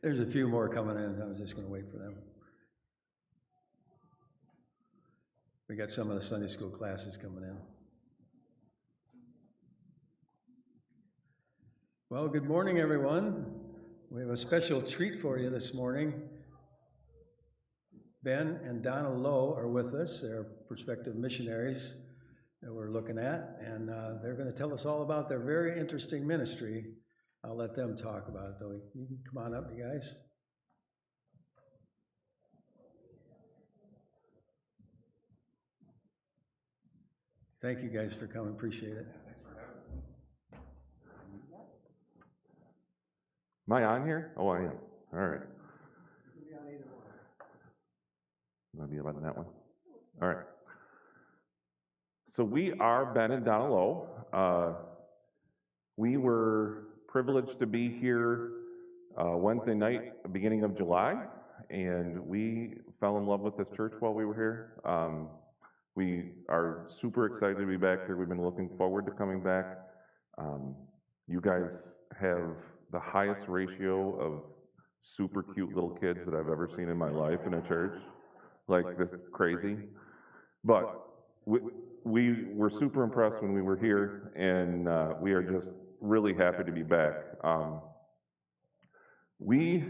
There's a few more coming in. I was just going to wait for them. We got some of the Sunday school classes coming in. Well, good morning, everyone. We have a special treat for you this morning. Ben and Donna Lowe are with us. They're prospective missionaries that we're looking at, and they're going to tell us all about their very interesting ministry. I'll let them talk about it, though. You can come on up, you guys. Thank you guys for coming. Appreciate it. Am I on here? Oh, I am. All right. I'll be on that one. All right. So we are Ben and Donna Lowe. We were privileged to be here Wednesday night, beginning of July, and we fell in love with this church while we were here. We are super excited to be back here. We've been looking forward to coming back. You guys have the highest ratio of super cute little kids that I've ever seen in my life in a church. Like, this is crazy. But we were super impressed when we were here, and we are just really happy to be back. We've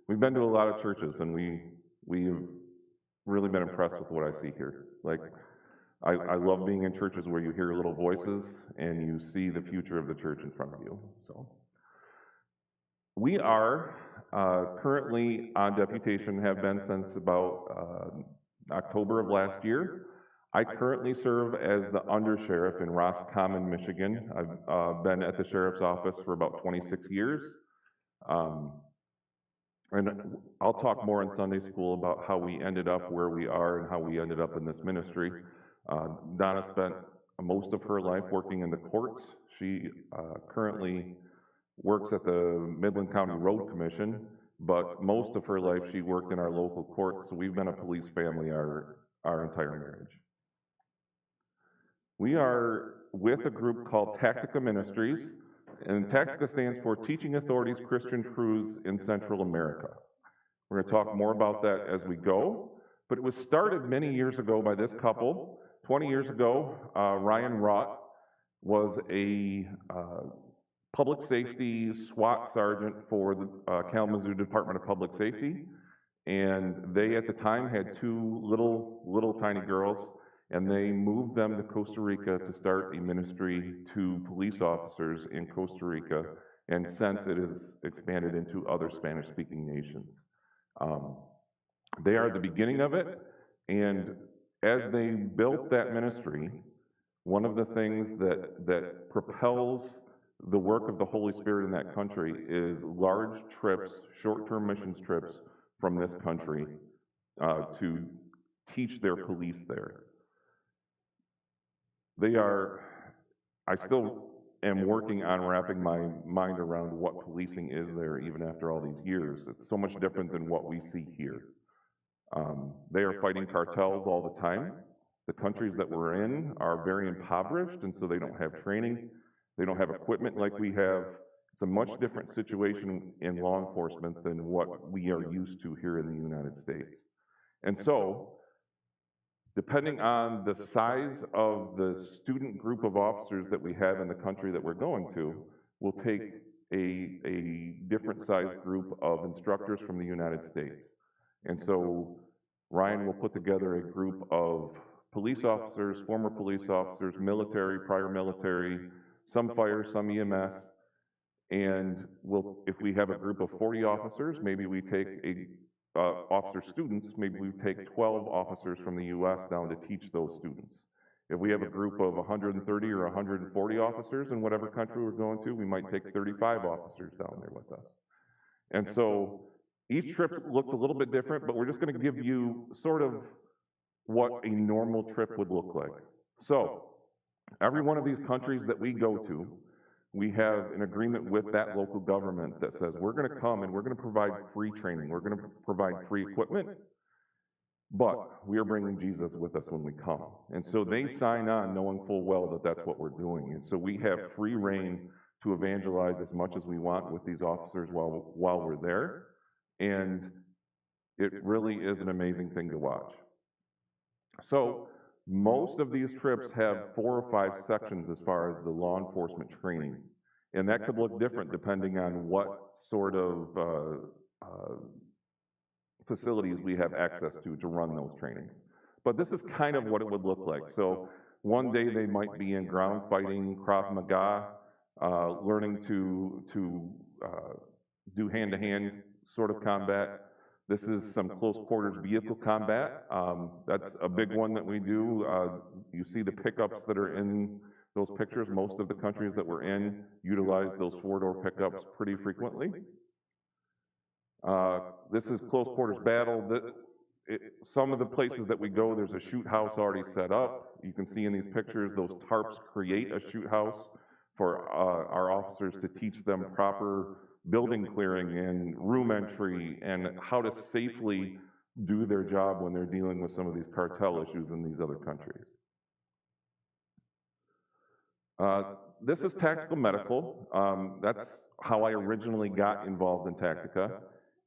been to a lot of churches, and we've really been impressed with what I see here. Like, I love being in churches where you hear little voices and you see the future of the church in front of you. So we are currently on deputation, have been since about October of last year. I currently serve as the undersheriff in Roscommon, Michigan. I've been at the sheriff's office for about 26 years. And I'll talk more in Sunday school about how we ended up where we are and how we ended up in this ministry. Donna spent most of her life working in the courts. She currently works at the Midland County Road Commission, but most of her life she worked in our local courts, so we've been a police family our entire marriage. We are with a group called Tactica Ministries, and Tactica stands for Teaching Authorities Christian Truths in Central America. We're going to talk more about that as we go, but it was started many years ago by this couple. 20 years ago, Ryan Rott was a public safety SWAT sergeant for the Kalamazoo Department of Public Safety, and they at the time had two little tiny girls, and they moved them to Costa Rica to start a ministry to police officers in Costa Rica, and since it has expanded into other Spanish-speaking nations. They are the beginning of it, and as they built that ministry, one of the things that propels the work of the Holy Spirit in that country is large trips, short-term missions trips from this country to teach their police there. I still am working on wrapping my mind around what policing is there even after all these years. It's so much different than what we see here. They are fighting cartels all the time. The countries that we're in are very impoverished, and so they don't have training. They don't have equipment like we have. It's a much different situation in law enforcement than what we are used to here in the United States. And so, depending on the size of the student group of officers that we have in the country that we're going to, we'll take a different sized group of instructors from the United States. And so Ryan will put together a group of police officers, former police officers, military, prior military, some fire, some EMS, and if we have a group of 40 officers, maybe we take officer students, maybe we take 12 officers from the U.S. down to teach those students. If we have a group of 130 or 140 officers in whatever country we're going to, we might take 35 officers down there with us. And so each trip looks a little bit different, but we're just going to give you sort of what a normal trip would look like. So every one of these countries that we go to, we have an agreement with that local government that says we're going to come and we're going to provide free training, we're going to provide free equipment, but we are bringing Jesus with us when we come. And so they sign on knowing full well that that's what we're doing. And so we have free reign to evangelize as much as we want with these officers while we're there. And it really is an amazing thing to watch. So most of these trips have 4 or 5 sections as far as the law enforcement training. And that could look different depending on what sort of facilities we have access to run those trainings. But this is kind of what it would look like. So one day they might be in ground fighting, Krav Maga, learning to do hand-to-hand sort of combat. This is some close quarters vehicle combat. That's a big one that we do. You see the pickups that are in those pictures. Most of the countries that we're in utilize those 4-door pickups pretty frequently. This is close quarters battle. Some of the places that we go, there's a shoot house already set up. You can see in these pictures, those tarps create a shoot house for our officers to teach them proper building clearing and room entry and how to safely do their job when they're dealing with some of these cartel issues in these other countries. This is tactical medical. That's how I originally got involved in Tactica.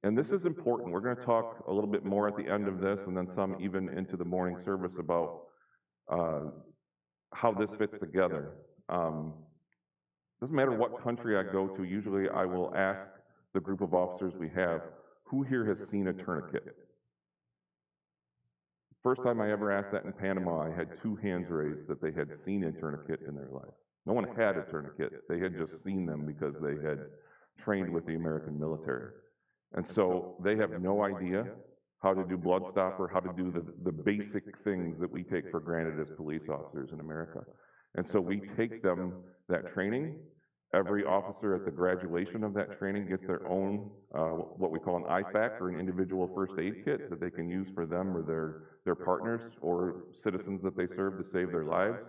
And this is important. We're going to talk a little bit more at the end of this, and then some even into the morning service about how this fits together. Doesn't matter what country I go to, usually I will ask the group of officers we have, who here has seen a tourniquet? First time I ever asked that in Panama, I had 2 hands raised that they had seen a tourniquet in their life. No one had a tourniquet. They had just seen them because they had trained with the American military. And so they have no idea how to do blood stopper, how to do the basic things that we take for granted as police officers in America. And so we take them that training. Every officer at the graduation of that training gets their own, what we call an IFAC, or an individual first aid kit that they can use for them or their partners or citizens that they serve to save their lives.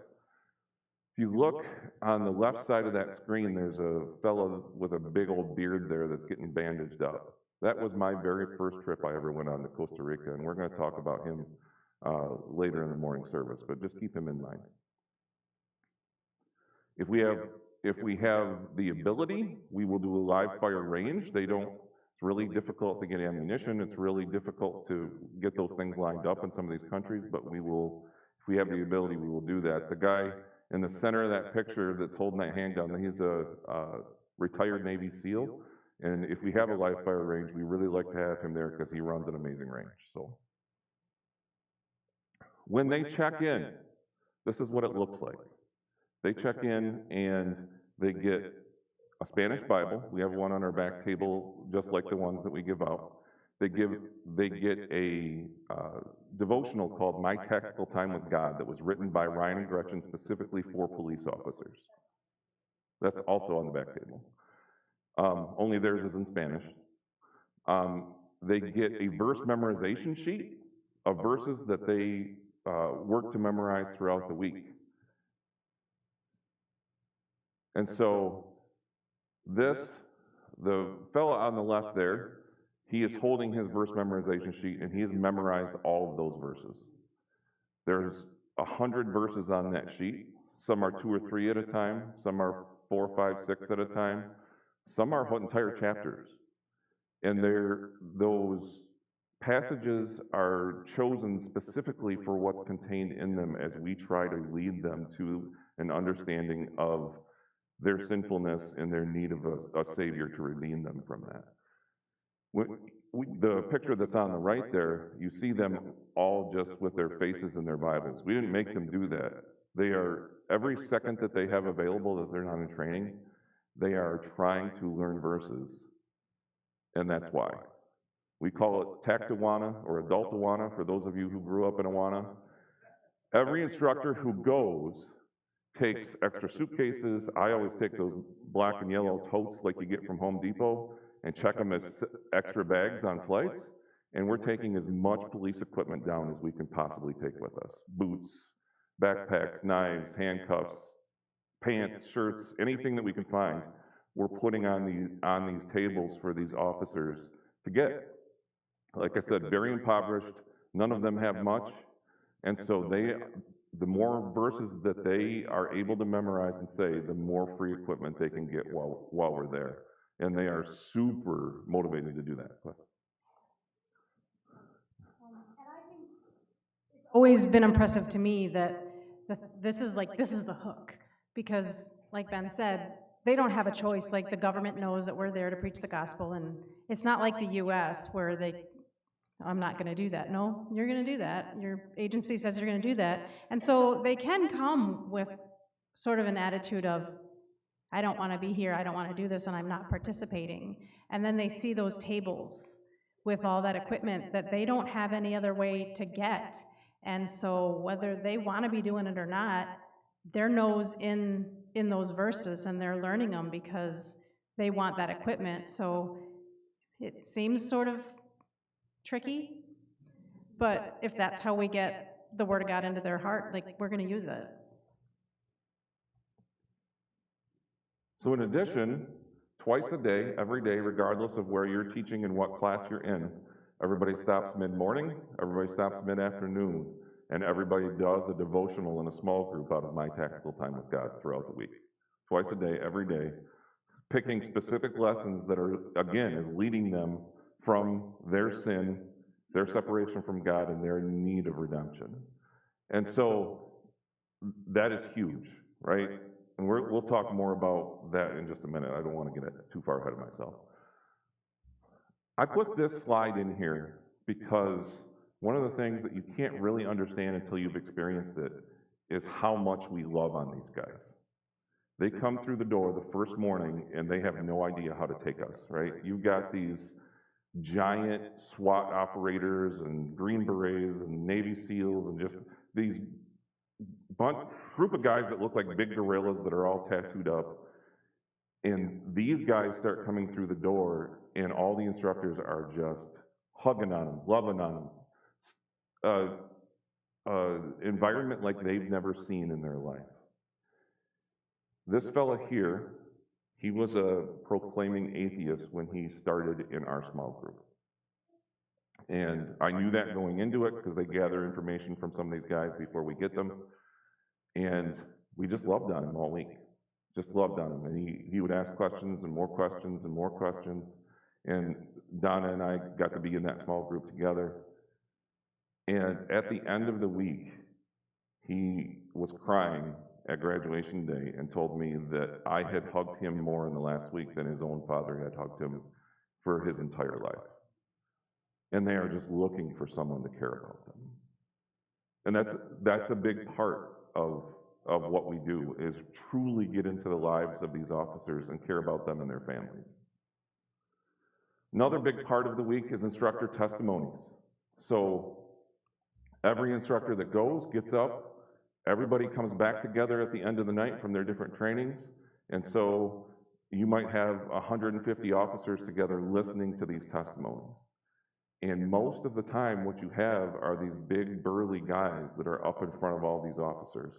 If you look on the left side of that screen, there's a fellow with a big old beard there that's getting bandaged up. That was my very first trip I ever went on to Costa Rica, and we're going to talk about him later in the morning service, but just keep him in mind. If we have the ability, we will do a live fire range. It's really difficult to get ammunition. It's really difficult to get those things lined up in some of these countries, but we will, if we have the ability, we will do that. The guy in the center of that picture that's holding that handgun, he's a retired Navy SEAL. And if we have a live fire range, we really like to have him there because he runs an amazing range. So when they check in, this is what it looks like. They check in and they get a Spanish Bible. We have one on our back table, just like the ones that we give out. They get a devotional called My Tactical Time with God that was written by Ryan and Gretchen specifically for police officers. That's also on the back table. Only theirs is in Spanish. They get a verse memorization sheet of verses that they work to memorize throughout the week. And so the fellow on the left there, he is holding his verse memorization sheet, and he has memorized all of those verses. There's 100 verses on that sheet. Some are 2 or 3 at a time. Some are 4, 5, 6 at a time. Some are entire chapters. And those passages are chosen specifically for what's contained in them as we try to lead them to an understanding of their sinfulness and their need of a Savior to redeem them from that. The picture that's on the right there, you see them all just with their faces in their Bibles. We didn't make them do that. They are, every second that they have available that they're not in training, they are trying to learn verses. And that's why. We call it Tactawana or Adult Awana for those of you who grew up in Awana. Every instructor who goes takes extra suitcases. I always take those black and yellow totes like you get from Home Depot and check them as extra bags on flights. And we're taking as much police equipment down as we can possibly take with us. Boots, backpacks, knives, handcuffs, pants, shirts, anything that we can find, we're putting on these tables for these officers to get. Like I said, very impoverished. None of them have much. And so the more verses that they are able to memorize and say, the more free equipment they can get while we're there. And they are super motivated to do that. always been impressive to me that this is the hook. Because, like Ben said, they don't have a choice. Like, the government knows that we're there to preach the gospel, and it's not like the US where I'm not gonna do that. No, you're gonna do that. Your agency says you're gonna do that. And so they can come with sort of an attitude of, I don't wanna be here, I don't wanna do this, and I'm not participating. And then they see those tables with all that equipment that they don't have any other way to get. And so whether they wanna be doing it or not, their nose in those verses, and they're learning them because they want that equipment. So it seems sort of tricky, but if that's how we get the Word of God into their heart, like, we're gonna use it. So in addition, twice a day, every day, regardless of where you're teaching and what class you're in, everybody stops mid-morning, everybody stops mid-afternoon, and everybody does a devotional in a small group out of my tactical time with God throughout the week. Twice a day, every day, picking specific lessons that are, again, is leading them from their sin, their separation from God, and their need of redemption. And so that is huge, right? And we'll talk more about that in just a minute. I don't want to get too far ahead of myself. I put this slide in here because one of the things that you can't really understand until you've experienced it is how much we love on these guys. They come through the door the first morning and they have no idea how to take us, right? You've got these giant SWAT operators and Green Berets and Navy SEALs and just these group of guys that look like big gorillas that are all tattooed up. And these guys start coming through the door and all the instructors are just hugging on them, loving on them. Environment like they've never seen in their life. This fella here, he was a proclaiming atheist when he started in our small group. And I knew that going into it because they gather information from some of these guys before we get them. And we just loved on him all week. Just loved on him. And he would ask questions and more questions and more questions. And Donna and I got to be in that small group together. And at the end of the week, he was crying at graduation day and told me that I had hugged him more in the last week than his own father had hugged him for his entire life. And they are just looking for someone to care about them. And that's a big part of what we do, is truly get into the lives of these officers and care about them and their families. Another big part of the week is instructor testimonies. So every instructor that goes gets up, everybody comes back together at the end of the night from their different trainings, and so you might have 150 officers together listening to these testimonies. And most of the time, what you have are these big, burly guys that are up in front of all these officers.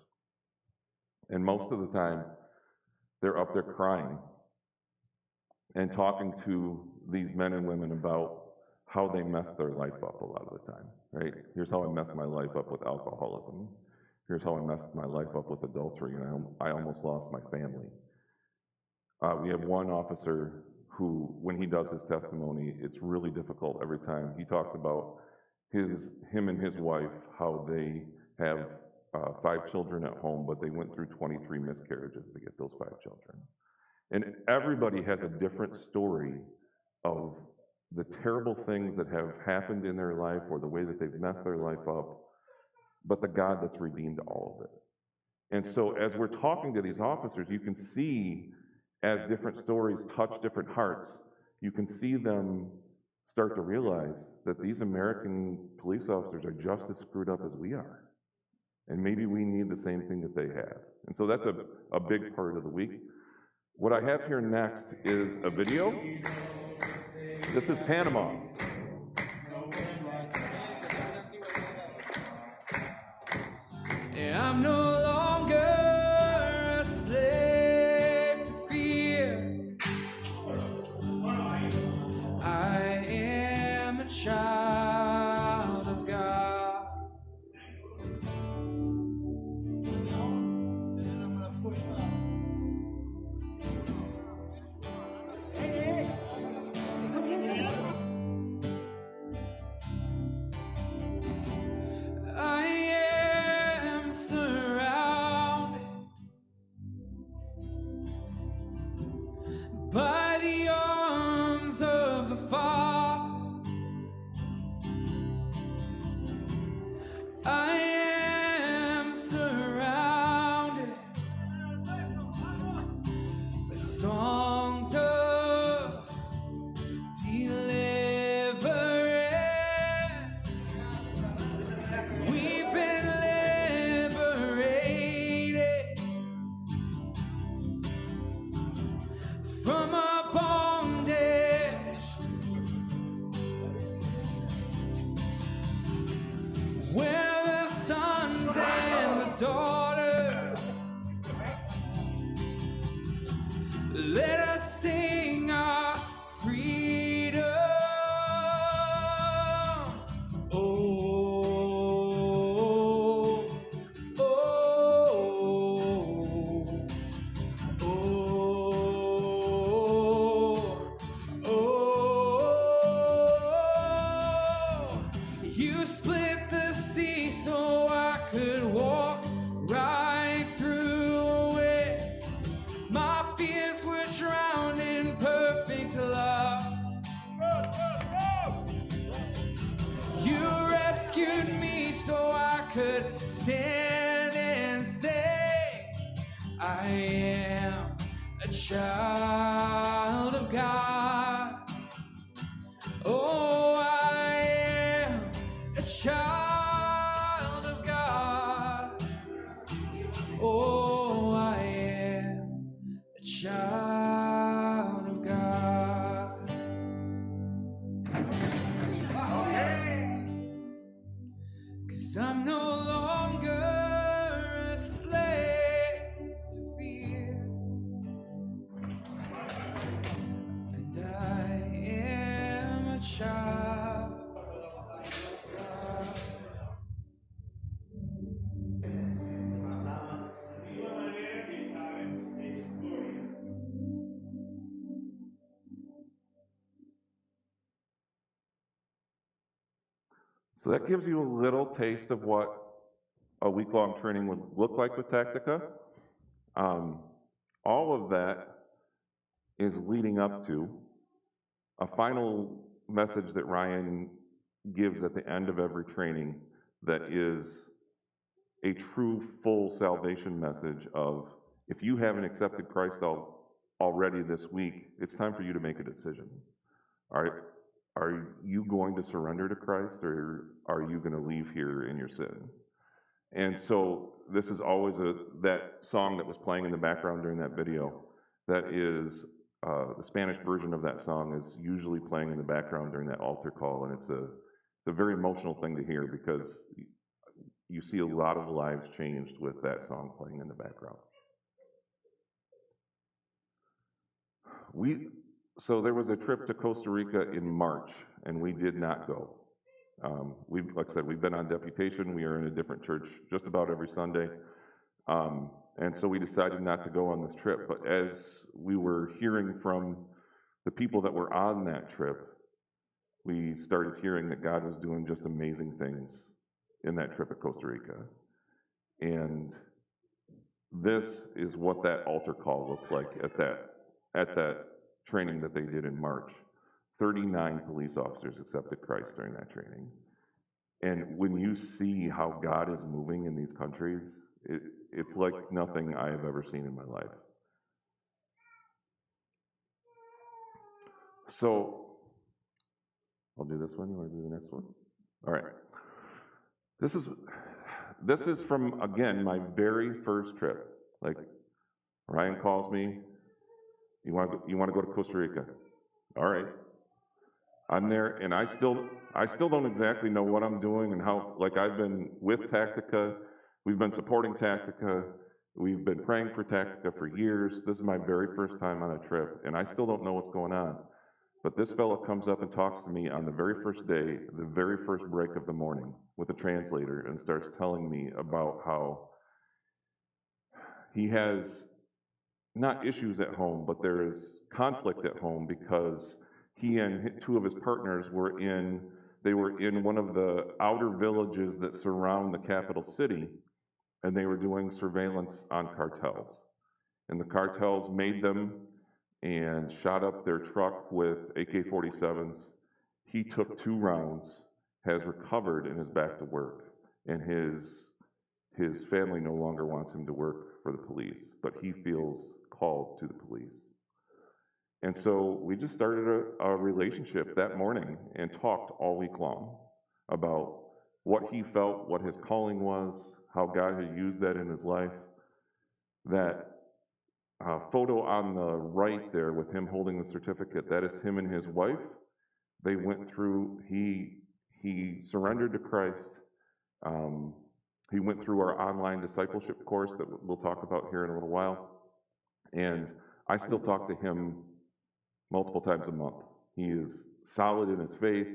And most of the time, they're up there crying and talking to these men and women about how they messed their life up a lot of the time, right? Here's how I messed my life up with alcoholism. Here's how I messed my life up with adultery, and I almost lost my family. We have one officer who, when he does his testimony, it's really difficult every time. He talks about him and his wife, how they have 5 children at home, but they went through 23 miscarriages to get those 5 children. And everybody has a different story of the terrible things that have happened in their life or the way that they've messed their life up, but the God that's redeemed all of it. And so as we're talking to these officers, you can see as different stories touch different hearts, you can see them start to realize that these American police officers are just as screwed up as we are. And maybe we need the same thing that they have. And so that's a big part of the week. What I have here next is a video. This is Panama. I'm no longer a slave to fear. I am a child of God. I the Father. I am surrounded by songs of deliverance. We've been liberated from our bondage. We're the sons and the daughters. Let us sing our freedom. Oh, oh, oh, oh. You split the sea so I could walk right through it. My fears were drowned in perfect love. You rescued me so I could stand and say, I am a child of God. Oh, I am a child of God. Oh, I am a child of God. 'Cause I'm no longer a slave to fear, and I am a child of God. So that gives you a little taste of what a week-long training would look like with Tactica. All of that is leading up to a final message that Ryan gives at the end of every training that is a true full salvation message of, if you haven't accepted Christ already this week, it's time for you to make a decision. Are you going to surrender to Christ, or are you going to leave here in your sin? And so this is always that song that was playing in the background during that video. That is the Spanish version of that song is usually playing in the background during that altar call, and it's a very emotional thing to hear because you see a lot of lives changed with that song playing in the background. So there was a trip to Costa Rica in March, and we did not go. Like I said, we've been on deputation. We are in a different church just about every Sunday. And so we decided not to go on this trip. But as we were hearing from the people that were on that trip, we started hearing that God was doing just amazing things in that trip at Costa Rica. And this is what that altar call looked like at that training that they did in March. 39 police officers accepted Christ during that training. And when you see how God is moving in these countries, it's like nothing I have ever seen in my life. So, I'll do this one. You want to do the next one? All right. This is from, again, my very first trip. Like, Ryan calls me, you want to go to Costa Rica? All right. I'm there, and I still don't exactly know what I'm doing and how. Like, I've been with Tactica, we've been supporting Tactica, we've been praying for Tactica for years. This is my very first time on a trip, and I still don't know what's going on. But this fellow comes up and talks to me on the very first day, the very first break of the morning, with a translator, and starts telling me about how he has not issues at home, but there is conflict at home because he and two of his partners were in one of the outer villages that surround the capital city, and they were doing surveillance on cartels. And the cartels made them and shot up their truck with AK-47s. He took 2 rounds, has recovered, and is back to work. And his family no longer wants him to work for the police, but he feels called to the police. And so we just started a relationship that morning and talked all week long about what he felt, what his calling was, how God had used that in his life. That photo on the right there with him holding the certificate, that is him and his wife. They went through, he surrendered to Christ. He went through our online discipleship course that we'll talk about here in a little while. And I still talk to him multiple times a month. He is solid in his faith.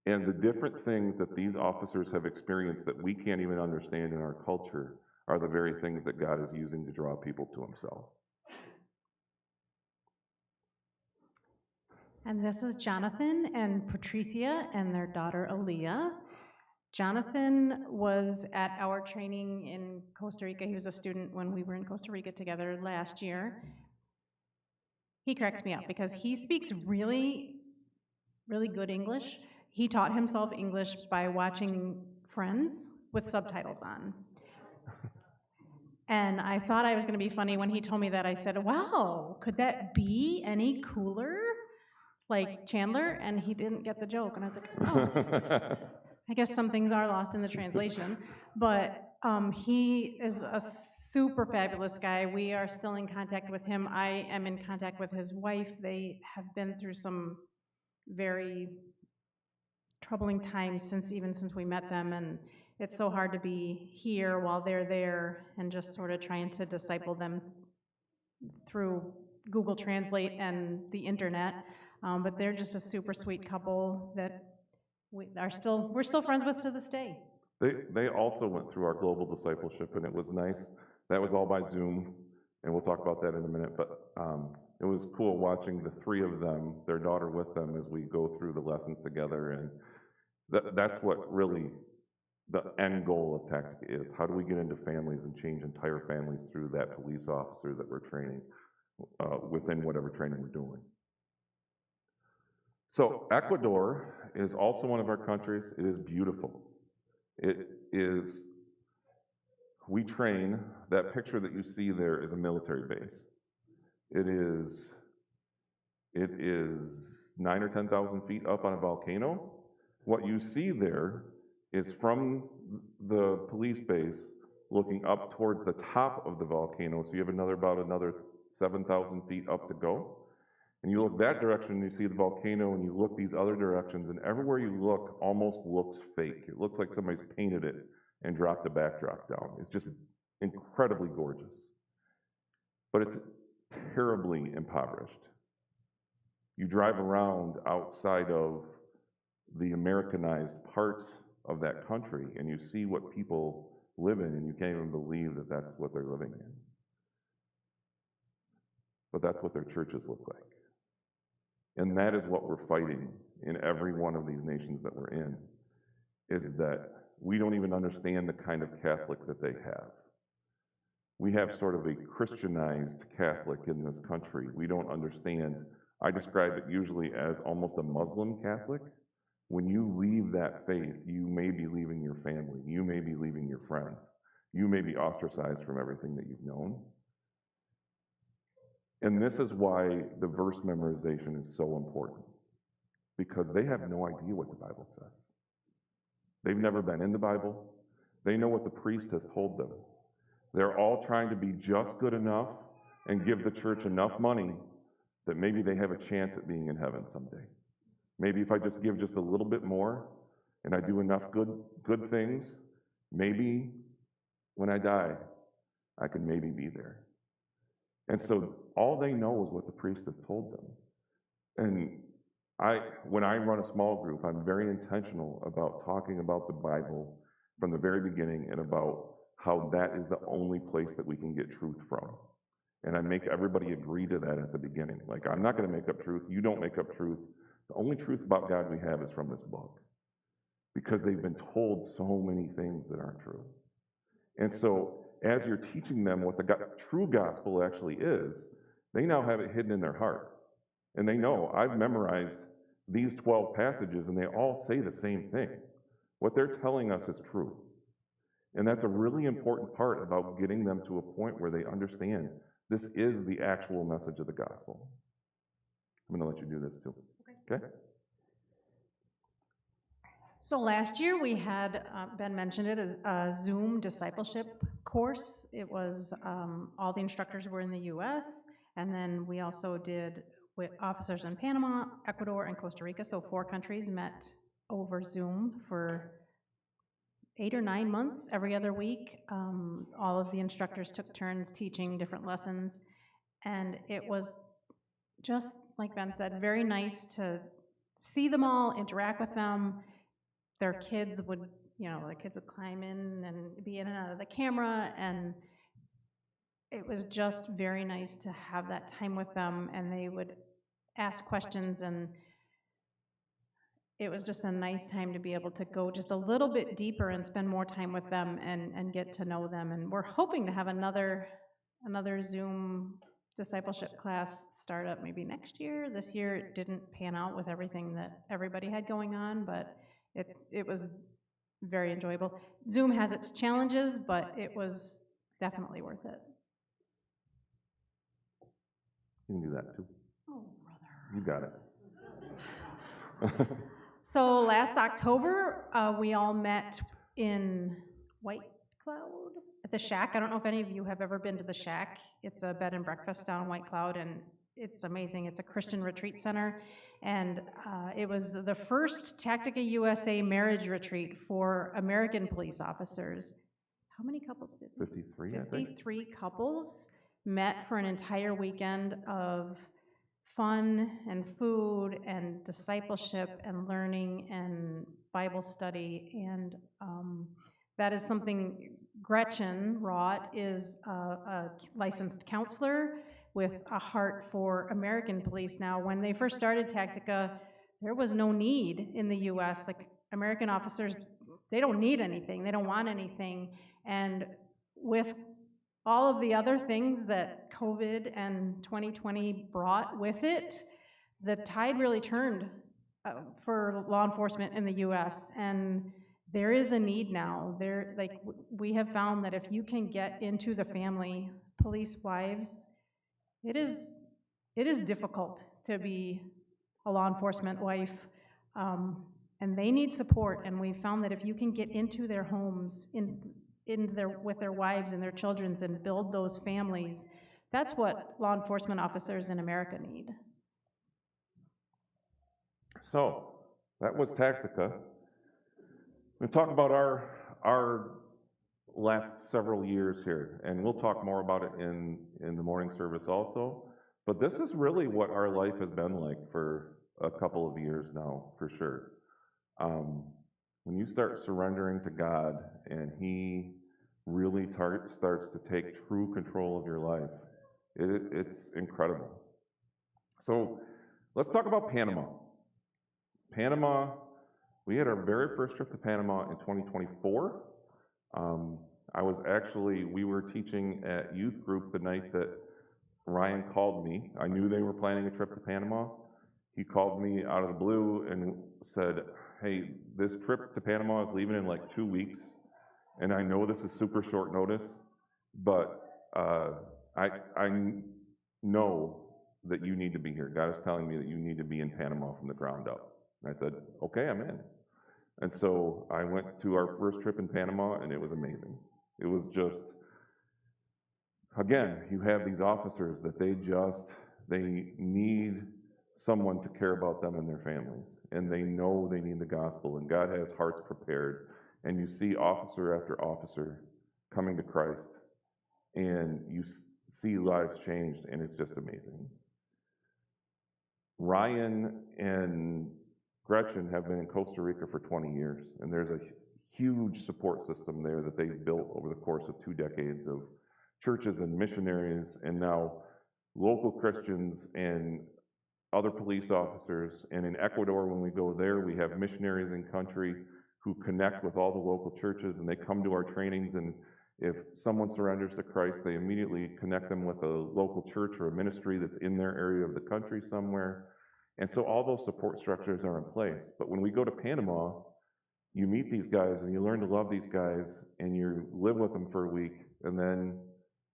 And the different things that these officers have experienced that we can't even understand in our culture are the very things that God is using to draw people to himself. And this is Jonathan and Patricia and their daughter Aaliyah. Jonathan was at our training in Costa Rica. He was a student when we were in Costa Rica together last year. He cracks me up because he speaks really, really good English. He taught himself English by watching Friends with subtitles on. And I thought I was going to be funny when he told me that. I said, wow, could that be any cooler? Like Chandler? And he didn't get the joke. And I was like, oh. I guess some things are lost in the translation. But he is a super fabulous guy. We are still in contact with him. I am in contact with his wife. They have been through some very troubling times since we met them, and it's so hard to be here while they're there and just sort of trying to disciple them through Google Translate and the internet. But they're just a super sweet couple that we're still friends with to this day. They also went through our global discipleship, and it was nice. That was all by Zoom, and we'll talk about that in a minute. But it was cool watching the 3 of them, their daughter with them, as we go through the lessons together. And that's what really the end goal of Tactic is. How do we get into families and change entire families through that police officer that we're training within whatever training we're doing? So Ecuador is also one of our countries. It is beautiful. We train, that picture that you see there is a military base. It is 9 or 10,000 feet up on a volcano. What you see there is from the police base looking up towards the top of the volcano. So you have about another 7,000 feet up to go. And you look that direction, and you see the volcano, and you look these other directions, and everywhere you look almost looks fake. It looks like somebody's painted it and dropped the backdrop down. It's just incredibly gorgeous. But it's terribly impoverished. You drive around outside of the Americanized parts of that country, and you see what people live in, and you can't even believe that that's what they're living in. But that's what their churches look like. And that is what we're fighting in every one of these nations that we're in, is that we don't even understand the kind of Catholic that they have. We have sort of a Christianized Catholic in this country. We don't understand. I describe it usually as almost a Muslim Catholic. When you leave that faith, you may be leaving your family. You may be leaving your friends. You may be ostracized from everything that you've known. And this is why the verse memorization is so important, because they have no idea what the Bible says. They've never been in the Bible. They know what the priest has told them. They're all trying to be just good enough and give the church enough money that maybe they have a chance at being in heaven someday. Maybe if I just give just a little bit more and I do enough good things, maybe when I die, I can maybe be there. And so all they know is what the priest has told them. And when I run a small group, I'm very intentional about talking about the Bible from the very beginning and about how that is the only place that we can get truth from. And I make everybody agree to that at the beginning. Like, I'm not going to make up truth. You don't make up truth. The only truth about God we have is from this book, because they've been told so many things that aren't true. And so as you're teaching them what the true gospel actually is, They now have it hidden in their heart. And they know, I've memorized these 12 passages, and they all say the same thing. What they're telling us is true. And that's a really important part about getting them to a point where they understand this is the actual message of the gospel. I'm going to let you do this too. Okay? So last year we had, Ben mentioned it, a Zoom discipleship course. It was, all the instructors were in the US, and then we also did with officers in Panama, Ecuador, and Costa Rica. So 4 countries met over Zoom for 8 or 9 months, every other week. All of the instructors took turns teaching different lessons, and it was just, like Ben said, very nice to see them all, interact with them. Their kids would, the kids would climb in and be in and out of the camera, and it was just very nice to have that time with them, and they would ask questions, and it was just a nice time to be able to go just a little bit deeper and spend more time with them and get to know them. And we're hoping to have another Zoom discipleship class start up maybe next year. This year it didn't pan out with everything that everybody had going on, but it was very enjoyable. Zoom has its challenges, but it was definitely worth it. You can do that too. Oh, brother. You got it. So last October, we all met in White Cloud at the Shack. I don't know if any of you have ever been to the Shack. It's a bed and breakfast down White Cloud, and it's amazing. It's a Christian retreat center, and it was the first Tactica USA marriage retreat for American police officers. How many couples did we? 53, I think. 53 couples met for an entire weekend of fun and food and discipleship and learning and Bible study. And that is something Gretchen Rott is a licensed counselor with a heart for American police. Now, when they first started Tactica, there was no need in the US. Like, American officers, they don't need anything. They don't want anything. And with all of the other things that COVID and 2020 brought with it, the tide really turned for law enforcement in the US, and there is a need now. We have found that if you can get into the family, police wives, it is difficult to be a law enforcement wife, and they need support, and we found that if you can get into their homes, with their wives and their children and build those families, that's what law enforcement officers in America need. So, that was Tactica. We'll talk about our last several years here, and we'll talk more about it in the morning service also. But this is really what our life has been like for a couple of years now, for sure. When you start surrendering to God and He really starts to take true control of your life, it's incredible. So let's talk about Panama. Panama, we had our very first trip to Panama in 2024. We were teaching at youth group the night that Ryan called me. I knew they were planning a trip to Panama. He called me out of the blue and said, hey, this trip to Panama is leaving in like 2 weeks, and I know this is super short notice, but I know that you need to be here. God is telling me that you need to be in Panama from the ground up. And I said, okay, I'm in. And so I went to our first trip in Panama, and it was amazing. It was just, again, you have these officers that they need someone to care about them and their families. And they know they need the gospel, and God has hearts prepared. And you see officer after officer coming to Christ, and you see lives changed, and it's just amazing. Ryan and Gretchen have been in Costa Rica for 20 years, and there's a huge support system there that they've built over the course of 2 decades of churches and missionaries, and now local Christians and other police officers. And in Ecuador, when we go there, we have missionaries in country who connect with all the local churches, and they come to our trainings, and If someone surrenders to Christ, they immediately connect them with a local church or a ministry that's in their area of the country somewhere. And so all those support structures are in place. But when we go to Panama, you meet these guys and you learn to love these guys and you live with them for a week and then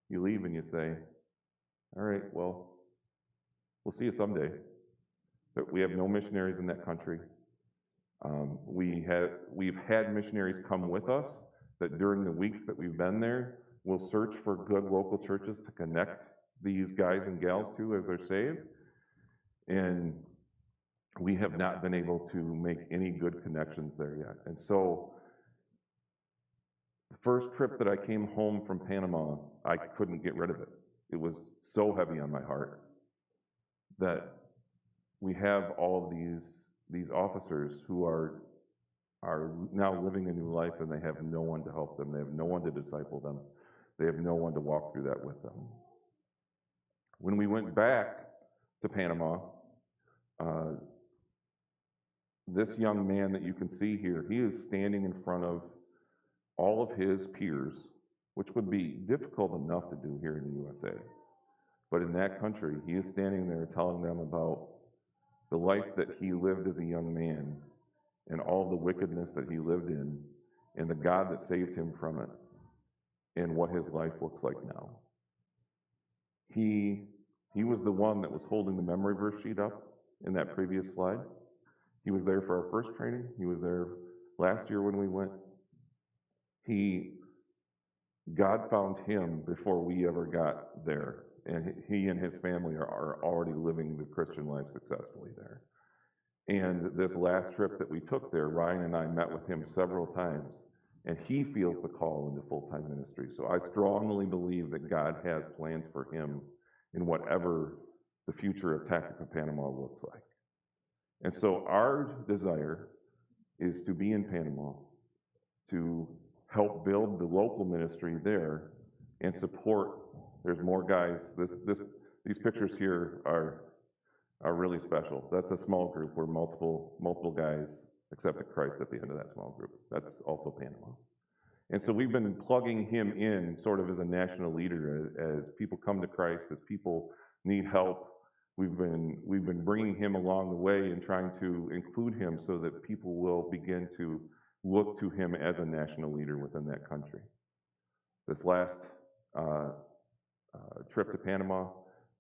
you leave and you say, all right, well, we'll see you someday. But we have no missionaries in that country. We've had missionaries come with us that during the weeks that we've been there, we'll search for good local churches to connect these guys and gals to as they're saved. And we have not been able to make any good connections there yet. And so the first trip that I came home from Panama, I couldn't get rid of it. It was so heavy on my heart that we have all of these officers who are now living a new life, and they have no one to help them. They have no one to disciple them. They have no one to walk through that with them. When we went back to Panama, this young man that you can see here, he is standing in front of all of his peers, which would be difficult enough to do here in the USA. But in that country, he is standing there telling them about the life that he lived as a young man and all the wickedness that he lived in and the God that saved him from it and what his life looks like now. He was the one that was holding the memory verse sheet up in that previous slide. He was there for our first training. He was there last year when we went. God found him before we ever got there. And he and his family are already living the Christian life successfully there. And this last trip that we took there, Ryan and I met with him several times, and he feels the call into full-time ministry. So I strongly believe that God has plans for him in whatever the future of Tactica Panama looks like. And so our desire is to be in Panama, to help build the local ministry there and support. There's more guys. These pictures here are really special. That's a small group where multiple guys accepted Christ at the end of that small group. That's also Panama. And so we've been plugging him in sort of as a national leader as people come to Christ, as people need help. We've been bringing him along the way and trying to include him so that people will begin to look to him as a national leader within that country. This last trip to Panama,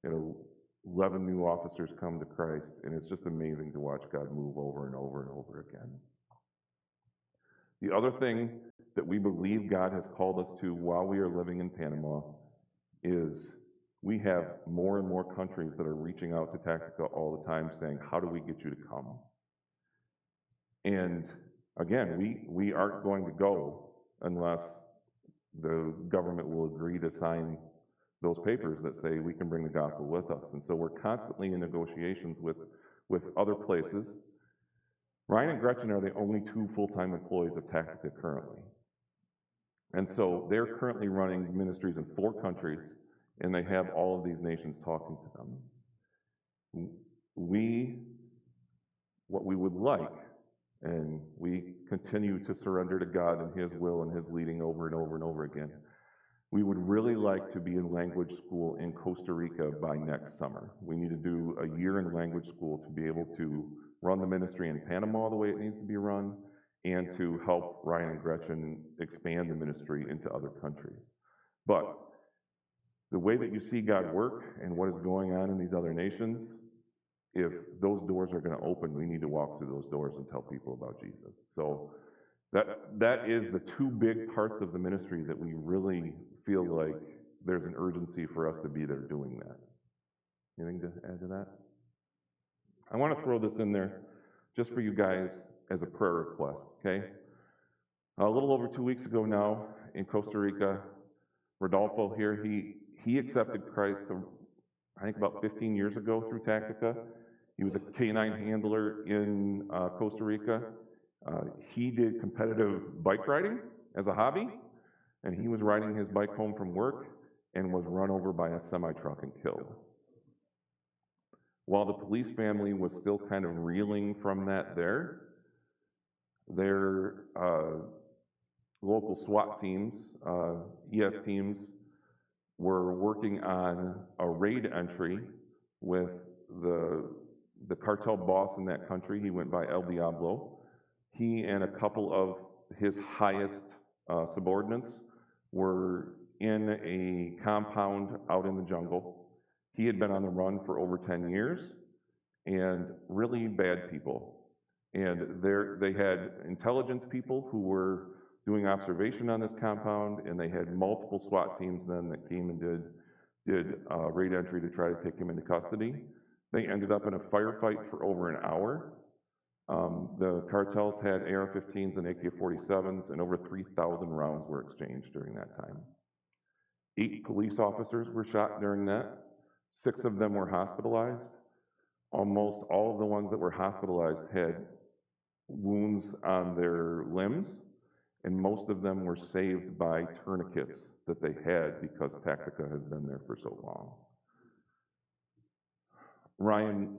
11 new officers come to Christ, and it's just amazing to watch God move over and over and over again. The other thing that we believe God has called us to while we are living in Panama is we have more and more countries that are reaching out to Tactica all the time saying, how do we get you to come? And again, we aren't going to go unless the government will agree to sign those papers that say we can bring the gospel with us. And so we're constantly in negotiations with other places. Ryan and Gretchen are the only two full-time employees of Tactica currently. And so they're currently running ministries in 4 countries, and they have all of these nations talking to them. What we would like, and we continue to surrender to God and His will and His leading over and over and over again, we would really like to be in language school in Costa Rica by next summer. We need to do a year in language school to be able to run the ministry in Panama the way it needs to be run, and to help Ryan and Gretchen expand the ministry into other countries. But the way that you see God work and what is going on in these other nations, if those doors are going to open, we need to walk through those doors and tell people about Jesus. So that is the 2 big parts of the ministry that we really feel like there's an urgency for us to be there doing that. Anything to add to that? I want to throw this in there just for you guys as a prayer request, okay? A little over 2 weeks ago now in Costa Rica, Rodolfo here, he accepted Christ, I think about 15 years ago through Tactica. He was a canine handler in Costa Rica. He did competitive bike riding as a hobby, and he was riding his bike home from work and was run over by a semi-truck and killed. While the police family was still kind of reeling from that their local SWAT teams, ES teams, were working on a raid entry with the cartel boss in that country. He went by El Diablo. He and a couple of his highest subordinates were in a compound out in the jungle. He had been on the run for over 10 years, and really bad people. And they had intelligence people who were doing observation on this compound, and they had multiple SWAT teams then that came and did raid entry to try to take him into custody. They ended up in a firefight for over an hour. The cartels had AR-15s and AK-47s, and over 3,000 rounds were exchanged during that time. 8 police officers were shot during that. 6 of them were hospitalized. Almost all of the ones that were hospitalized had wounds on their limbs, and most of them were saved by tourniquets that they had because Tactica has been there for so long. Ryan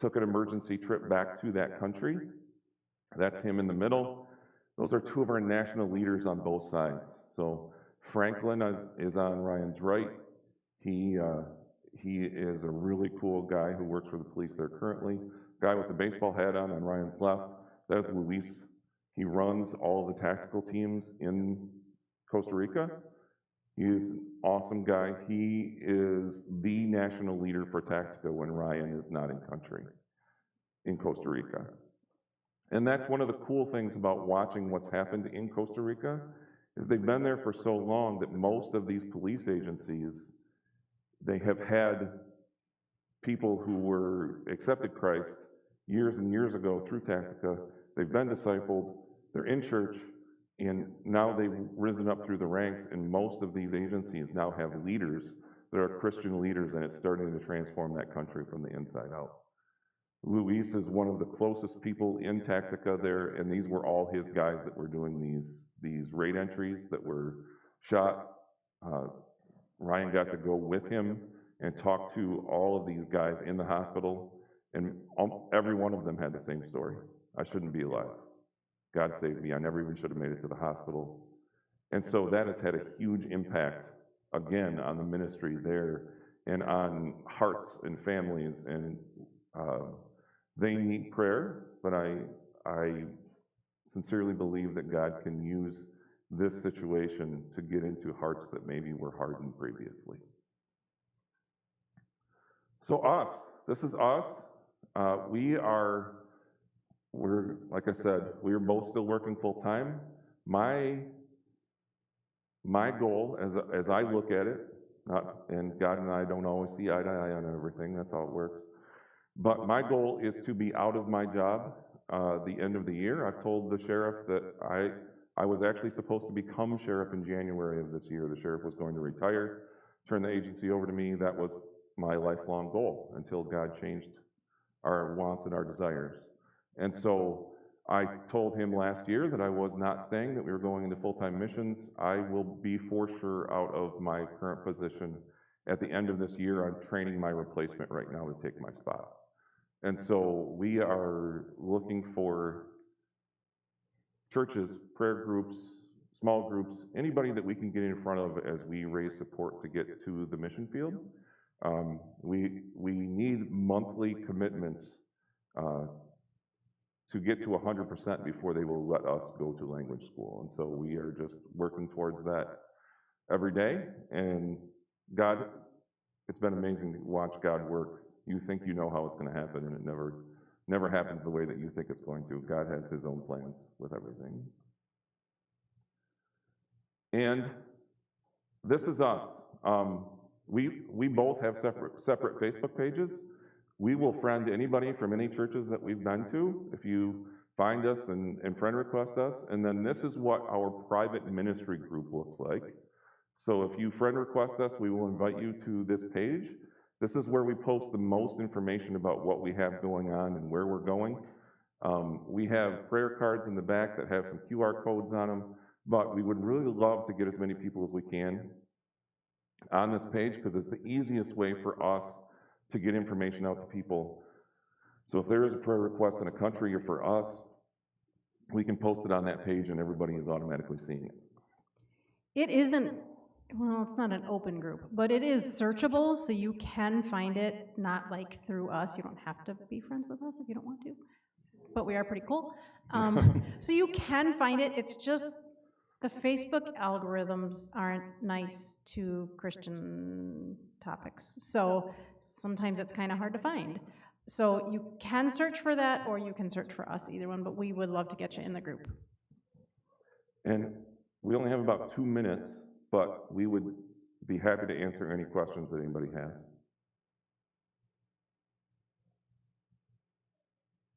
took an emergency trip back to that country. That's him in the middle. Those are 2 of our national leaders on both sides. So Franklin is on Ryan's right. He is a really cool guy who works for the police there currently. Guy with the baseball hat on Ryan's left, that's Luis. He runs all of the tactical teams in Costa Rica. He is an awesome guy. He is the national leader for Tactica when Ryan is not in country in Costa Rica. And that's one of the cool things about watching what's happened in Costa Rica, is they've been there for so long that most of these police agencies, they have had people who were accepted Christ years and years ago through Tactica. They've been discipled, they're in church, and now they've risen up through the ranks, and most of these agencies now have leaders that are Christian leaders, and it's starting to transform that country from the inside out. Luis is one of the closest people in Tactica there, and these were all his guys that were doing these raid entries that were shot. Ryan got to go with him and talk to all of these guys in the hospital, and every one of them had the same story. I shouldn't be alive. God saved me. I never even should have made it to the hospital. And so that has had a huge impact, again, on the ministry there and on hearts and families. And they need prayer, but I sincerely believe that God can use this situation to get into hearts that maybe were hardened previously. So this is us. We're, like I said, we're both still working full time. My goal, as I look at it, and God and I don't always see eye to eye on everything, that's how it works. But my goal is to be out of my job the end of the year. I've told the sheriff that I was actually supposed to become sheriff in January of this year. The sheriff was going to retire, turn the agency over to me. That was my lifelong goal until God changed our wants and our desires. And so I told him last year that I was not staying, that we were going into full-time missions. I will be for sure out of my current position at the end of this year. I'm training my replacement right now to take my spot. And so we are looking for churches, prayer groups, small groups, anybody that we can get in front of as we raise support to get to the mission field. We need monthly commitments to get to 100% before they will let us go to language school. And so we are just working towards that every day. And God, it's been amazing to watch God work. You think you know how it's going to happen, and it never happens the way that you think it's going to. God has his own plans with everything. And this is us. We both have separate Facebook pages. We will friend anybody from any churches that we've been to if you find us and friend request us. And then this is what our private ministry group looks like. So if you friend request us, we will invite you to this page. This is where we post the most information about what we have going on and where we're going. We have prayer cards in the back that have some QR codes on them, but we would really love to get as many people as we can on this page because it's the easiest way for us to get information out to people. So if there is a prayer request in a country or for us, we can post it on that page and everybody is automatically seeing it. It isn't, well, it's not an open group, but it is searchable, so you can find it, not like through us. You don't have to be friends with us if you don't want to, but we are pretty cool. So you can find it. It's just the Facebook algorithms aren't nice to Christian topics. So sometimes it's kind of hard to find. So you can search for that, or you can search for us, either one, but we would love to get you in the group. And we only have about 2 minutes, but we would be happy to answer any questions that anybody has.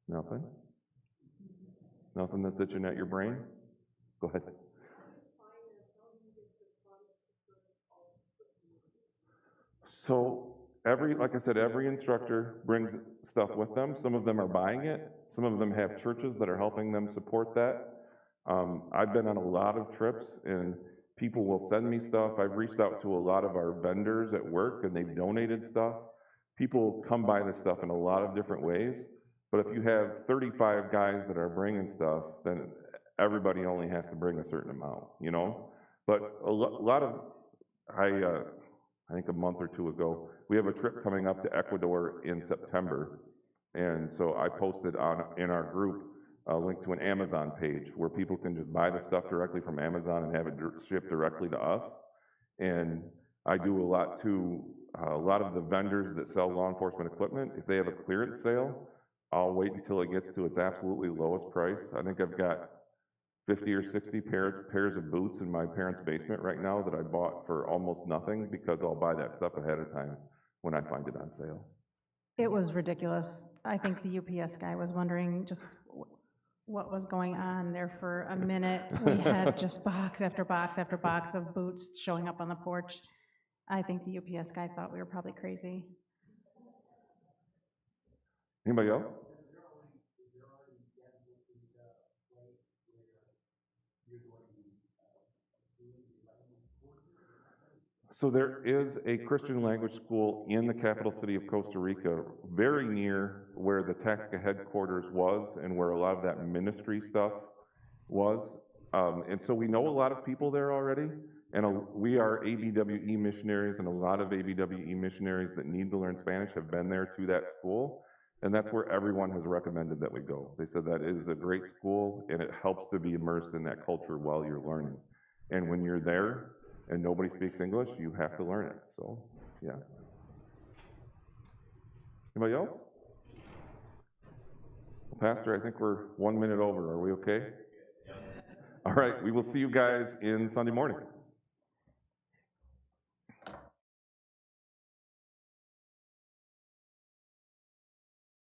Nothing? Nothing that's itching at your brain? Go ahead. So like I said, every instructor brings stuff with them. Some of them are buying it. Some of them have churches that are helping them support that. I've been on a lot of trips and people will send me stuff. I've reached out to a lot of our vendors at work and they've donated stuff. People come by this stuff in a lot of different ways. But if you have 35 guys that are bringing stuff, then everybody only has to bring a certain amount, you know? But a lot of, I think a month or two ago, we have a trip coming up to Ecuador in September. And so I posted in our group a link to an Amazon page where people can just buy the stuff directly from Amazon and have it shipped directly to us. And I do a lot too. A lot of the vendors that sell law enforcement equipment, if they have a clearance sale, I'll wait until it gets to its absolutely lowest price. I think I've got 50 or 60 pairs of boots in my parents' basement right now that I bought for almost nothing because I'll buy that stuff ahead of time when I find it on sale. It was ridiculous. I think the UPS guy was wondering just what was going on there for a minute. We had just box after box after box of boots showing up on the porch. I think the UPS guy thought we were probably crazy. Anybody else? So there is a Christian language school in the capital city of Costa Rica, very near where the TACA headquarters was and where a lot of that ministry stuff was. And so we know a lot of people there already, and we are ABWE missionaries, and a lot of ABWE missionaries that need to learn Spanish have been there to that school, and that's where everyone has recommended that we go. They said that is a great school, and it helps to be immersed in that culture while you're learning. And when you're there, and nobody speaks English, you have to learn it. So, yeah. Anybody else? Well, Pastor, I think we're 1 minute over. Are we okay? All right, we will see you guys in Sunday morning.